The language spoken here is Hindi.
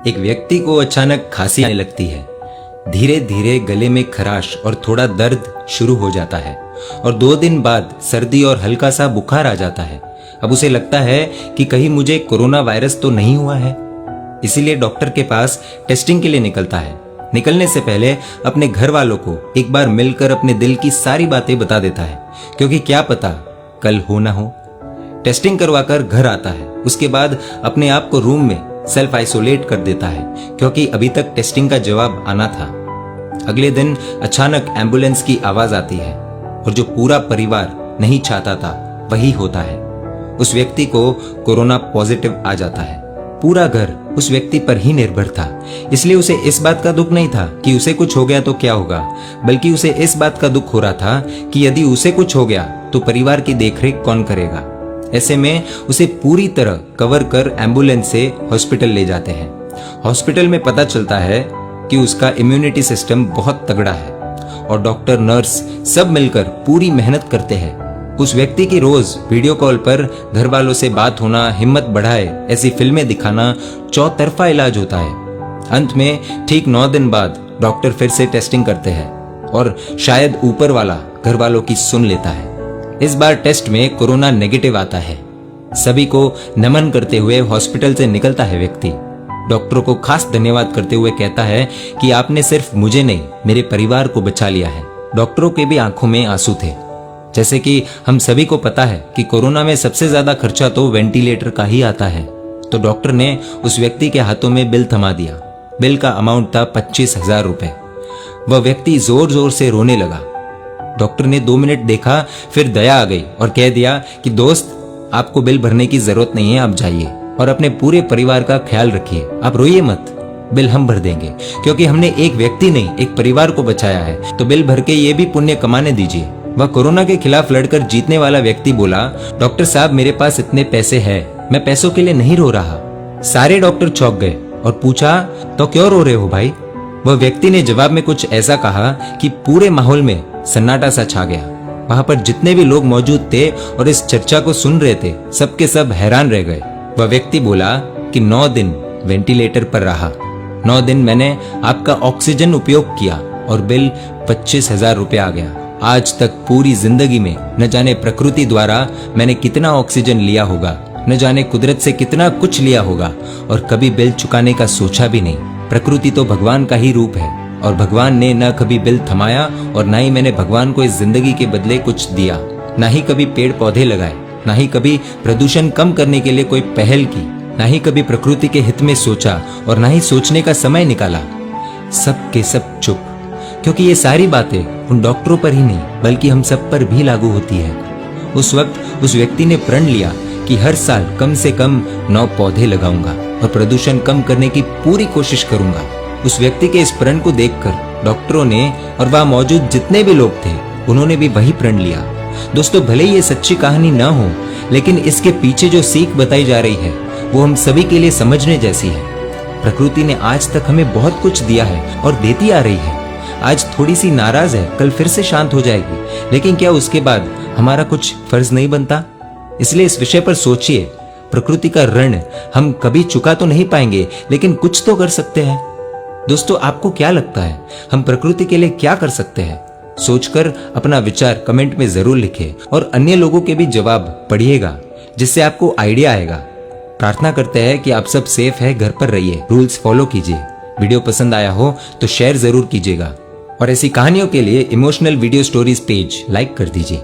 एक व्यक्ति को अचानक खांसी आने लगती है। धीरे धीरे गले में खराश और थोड़ा दर्द शुरू हो जाता है और 2 दिन बाद सर्दी और हल्का सा बुखार आ जाता है। अब उसे लगता है कि कहीं मुझे कोरोना वायरस तो नहीं हुआ है, इसीलिए डॉक्टर के पास टेस्टिंग के लिए निकलता है। निकलने से पहले अपने घर वालों को एक बार मिलकर अपने दिल की सारी बातें बता देता है, क्योंकि क्या पता कल हो ना हो। टेस्टिंग करवाकर घर आता है। उसके बाद अपने आप को रूम में सेल्फ आइसोलेट कर देता है, क्योंकि अभी तक टेस्टिंग का जवाब आना था। अगले दिन अचानक एम्बुलेंस की आवाज आती है और जो पूरा परिवार नहीं चाहता था वही होता है। उस व्यक्ति को कोरोना पॉजिटिव आ जाता है। पूरा घर उस व्यक्ति पर ही निर्भर था, इसलिए उसे इस बात का दुख नहीं था कि उसे कुछ हो गया तो क्या होगा, बल्कि उसे इस बात का दुख हो रहा था कि यदि उसे कुछ हो गया तो परिवार की देखरेख कौन करेगा। ऐसे में उसे पूरी तरह कवर कर एम्बुलेंस से हॉस्पिटल ले जाते हैं। हॉस्पिटल में पता चलता है कि उसका इम्यूनिटी सिस्टम बहुत तगड़ा है और डॉक्टर नर्स सब मिलकर पूरी मेहनत करते हैं। उस व्यक्ति की रोज वीडियो कॉल पर घर वालों से बात होना, हिम्मत बढ़ाए ऐसी फिल्में दिखाना, चौतरफा इलाज होता है। अंत में ठीक 9 दिन बाद डॉक्टर फिर से टेस्टिंग करते हैं और शायद ऊपर वाला घर वालों की सुन लेता है। इस बार टेस्ट में कोरोना नेगेटिव आता है। सभी को नमन करते हुए हॉस्पिटल से निकलता है व्यक्ति। डॉक्टरों को खास धन्यवाद करते हुए कहता है कि आपने सिर्फ मुझे नहीं, मेरे परिवार को बचा लिया है। डॉक्टरों के भी आंखों में आंसू थे। जैसे कि हम सभी को पता है कि कोरोना में सबसे ज्यादा खर्चा तो वेंटिलेटर का ही आता है, तो डॉक्टर ने उस व्यक्ति के हाथों में बिल थमा दिया। बिल का अमाउंट था 25,000 रुपए। वह व्यक्ति जोर जोर से रोने लगा। डॉक्टर ने 2 मिनट देखा, फिर दया आ गई और कह दिया कि दोस्त, आपको बिल भरने की जरूरत नहीं है, आप जाइए और अपने पूरे परिवार का ख्याल रखिए। आप रोइए मत, बिल हम भर देंगे, क्योंकि हमने एक व्यक्ति नहीं एक परिवार को बचाया है, तो बिल भर के ये भी पुण्य कमाने दीजिए। वह कोरोना के खिलाफ लड़कर जीतने वाला व्यक्ति बोला, डॉक्टर साहब मेरे पास इतने पैसे हैं, मैं पैसों के लिए नहीं रो रहा। सारे डॉक्टर चौंक गए और पूछा, तो क्यों रो रहे हो भाई? वह व्यक्ति ने जवाब में कुछ ऐसा कहा कि पूरे माहौल में सन्नाटा सा छा गया। वहां पर जितने भी लोग मौजूद थे और इस चर्चा को सुन रहे थे, सबके सब हैरान रह गए। वह व्यक्ति बोला कि 9 दिन वेंटिलेटर पर रहा, 9 दिन मैंने आपका ऑक्सीजन उपयोग किया और बिल 25,000 रुपए आ गया। आज तक पूरी जिंदगी में न जाने प्रकृति द्वारा मैंने कितना ऑक्सीजन लिया होगा, न जाने कुदरत से कितना कुछ लिया होगा, और कभी बिल चुकाने का सोचा भी नहीं। प्रकृति तो भगवान का ही रूप है और भगवान ने न कभी बिल थमाया और ना ही मैंने भगवान को इस जिंदगी के बदले कुछ दिया। ना ही कभी पेड़ पौधे लगाए, ना ही कभी प्रदूषण कम करने के लिए कोई पहल की, ना ही कभी प्रकृति के हित में सोचा और ना ही सोचने का समय निकाला। सब के सब चुप, क्योंकि ये सारी बातें उन डॉक्टरों पर ही नहीं बल्कि हम सब पर भी लागू होती है। उस वक्त उस व्यक्ति ने प्रण लिया कि हर साल कम से कम 9 पौधे लगाऊंगा और प्रदूषण कम करने की पूरी कोशिश करूंगा। उस व्यक्ति के इस प्रण को देखकर डॉक्टरों ने और वहां मौजूद जितने भी लोग थे, उन्होंने भी वही प्रण लिया। दोस्तों, भले ये सच्ची कहानी ना हो, लेकिन इसके पीछे जो सीख बताई जा रही है वो हम सभी के लिए समझने जैसी है। प्रकृति ने आज तक हमें बहुत कुछ दिया है और देती आ रही है। आज थोड़ी सी नाराज है, कल फिर से शांत हो जाएगी, लेकिन क्या उसके बाद हमारा कुछ फर्ज नहीं बनता? इसलिए इस विषय पर सोचिए। प्रकृति का ऋण हम कभी चुका तो नहीं पाएंगे, लेकिन कुछ तो कर सकते हैं। दोस्तों, आपको क्या लगता है हम प्रकृति के लिए क्या कर सकते हैं? सोचकर अपना विचार कमेंट में जरूर लिखें और अन्य लोगों के भी जवाब पढ़िएगा, जिससे आपको आइडिया आएगा। प्रार्थना करते हैं कि आप सब सेफ है, घर पर रहिए, रूल्स फॉलो कीजिए। वीडियो पसंद आया हो तो शेयर जरूर कीजिएगा और ऐसी कहानियों के लिए emotional video stories page like कर दीजिए।